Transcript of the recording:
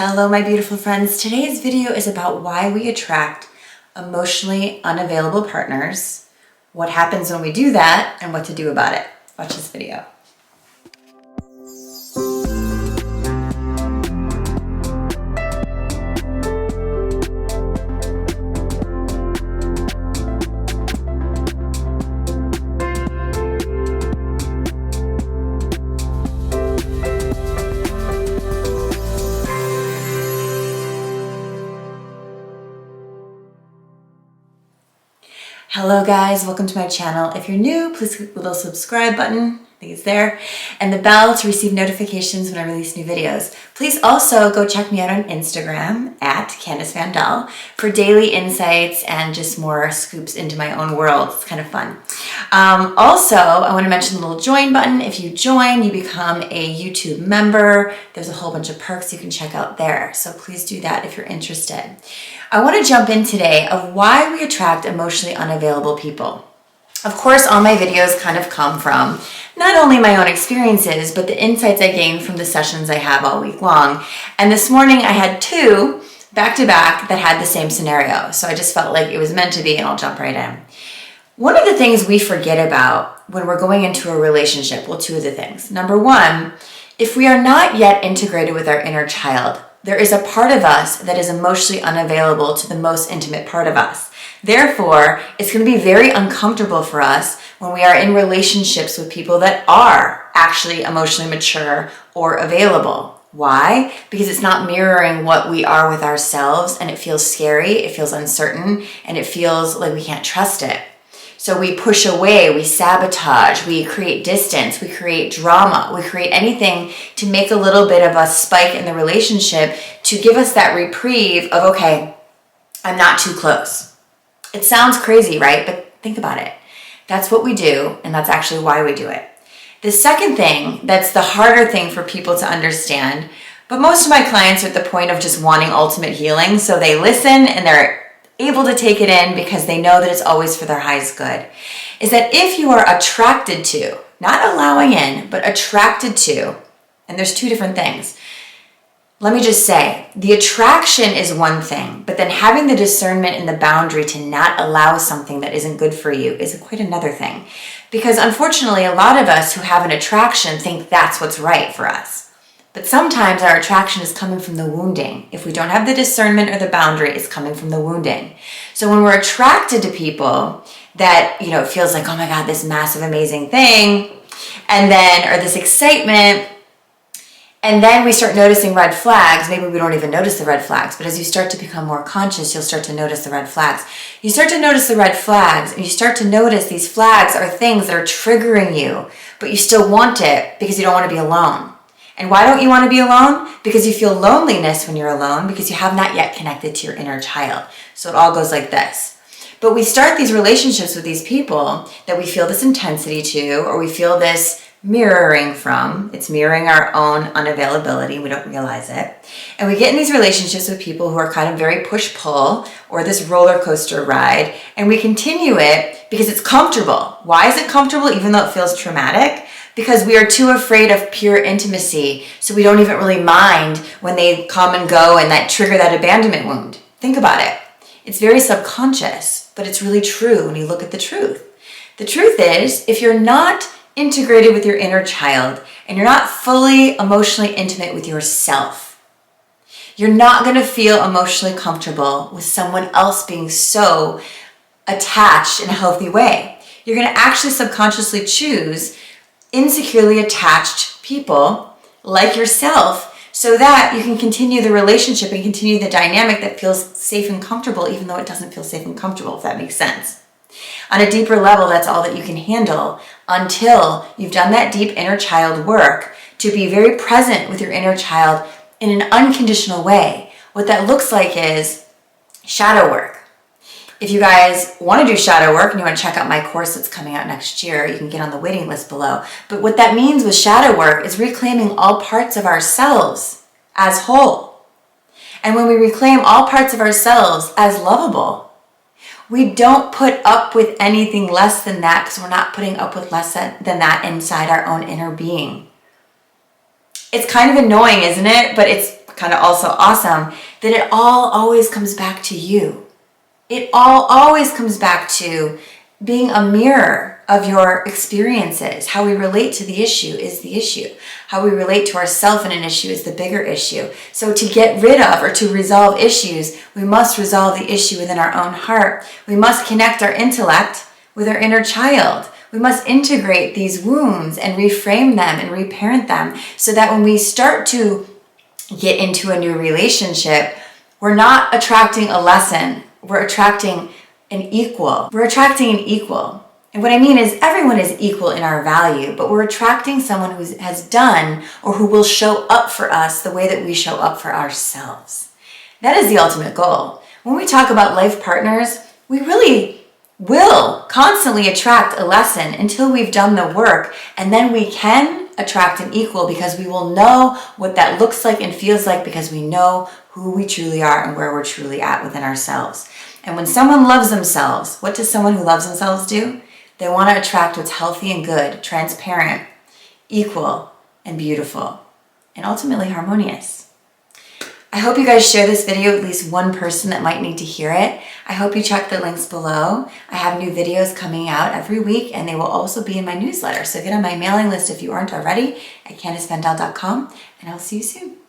Hello, my beautiful friends. Today's video is about why we attract emotionally unavailable partners, what happens when we do that, and what to do about it. Watch this video. Hello guys, welcome to my channel. If you're new, please click the little subscribe button, I think it's there, and the bell to receive notifications when I release new videos. Please also go check me out on Instagram at Candace Dell for daily insights and just more scoops into my own world. It's kind of fun. Also, I want to mention the little join button. If you join, you become a YouTube member. There's a whole bunch of perks you can check out there. So please do that if you're interested. I want to jump in today of why we attract emotionally unavailable people. Of course, all my videos kind of come from not only my own experiences, but the insights I gain from the sessions I have all week long. And this morning I had two back-to-back that had the same scenario. So I just felt like it was meant to be, and I'll jump right in. One of the things we forget about when we're going into a relationship, well, two of the things. Number one, if we are not yet integrated with our inner child, there is a part of us that is emotionally unavailable to the most intimate part of us. Therefore, it's going to be very uncomfortable for us when we are in relationships with people that are actually emotionally mature or available. Why? Because it's not mirroring what we are with ourselves, and it feels scary, it feels uncertain, and it feels like we can't trust it. So we push away, we sabotage, we create distance, we create drama, we create anything to make a little bit of a spike in the relationship to give us that reprieve of, okay, I'm not too close. It sounds crazy, right? But think about it. That's what we do, and that's actually why we do it. The second thing, that's the harder thing for people to understand, but most of my clients are at the point of just wanting ultimate healing, so they listen and they're able to take it in because they know that it's always for their highest good, is that if you are attracted to, not allowing in, but attracted to, and there's two different things. Let me just say, the attraction is one thing, but then having the discernment and the boundary to not allow something that isn't good for you is quite another thing. Because unfortunately, a lot of us who have an attraction think that's what's right for us. But sometimes our attraction is coming from the wounding. If we don't have the discernment or the boundary, it's coming from the wounding. So when we're attracted to people that, it feels like, oh my God, this massive, amazing thing, and then, or this excitement, and then we start noticing red flags. Maybe we don't even notice the red flags, but as you start to become more conscious, you'll start to notice the red flags. You start to notice the red flags, and you start to notice these flags are things that are triggering you, but you still want it because you don't want to be alone. And why don't you want to be alone? Because you feel loneliness when you're alone because you have not yet connected to your inner child. So it all goes like this. But we start these relationships with these people that we feel this intensity to, or we feel this mirroring from. It's mirroring our own unavailability. We don't realize it. And we get in these relationships with people who are kind of very push-pull or this roller coaster ride. And we continue it because it's comfortable. Why is it comfortable even though it feels traumatic? Because we are too afraid of pure intimacy, so we don't even really mind when they come and go and that trigger that abandonment wound. Think about it. It's very subconscious, but it's really true when you look at the truth. The truth is, if you're not integrated with your inner child and you're not fully emotionally intimate with yourself, you're not going to feel emotionally comfortable with someone else being so attached in a healthy way. You're going to actually subconsciously choose insecurely attached people like yourself so that you can continue the relationship and continue the dynamic that feels safe and comfortable even though it doesn't feel safe and comfortable, if that makes sense. On a deeper level, that's all that you can handle until you've done that deep inner child work to be very present with your inner child in an unconditional way. What that looks like is shadow work. If you guys want to do shadow work and you want to check out my course that's coming out next year, you can get on the waiting list below. But what that means with shadow work is reclaiming all parts of ourselves as whole. And when we reclaim all parts of ourselves as lovable, we don't put up with anything less than that because we're not putting up with less than that inside our own inner being. It's kind of annoying, isn't it? But it's kind of also awesome, that it all always comes back to you. It all always comes back to being a mirror of your experiences. How we relate to the issue is the issue. How we relate to ourselves in an issue is the bigger issue. So to get rid of or to resolve issues, we must resolve the issue within our own heart. We must connect our intellect with our inner child. We must integrate these wounds and reframe them and reparent them so that when we start to get into a new relationship, we're not attracting a lesson. We're attracting an equal. We're attracting an equal. And what I mean is everyone is equal in our value, but we're attracting someone who has done or who will show up for us the way that we show up for ourselves. That is the ultimate goal. When we talk about life partners, we really will constantly attract a lesson until we've done the work, and then we can attract an equal because we will know what that looks like and feels like because we know who we truly are and where we're truly at within ourselves. And when someone loves themselves, what does someone who loves themselves do? They want to attract what's healthy and good, transparent, equal, and beautiful, and ultimately harmonious. I hope you guys share this video with at least one person that might need to hear it. I hope you check the links below. I have new videos coming out every week, and they will also be in my newsletter. So get on my mailing list if you aren't already at CandaceVanDell.com, and I'll see you soon.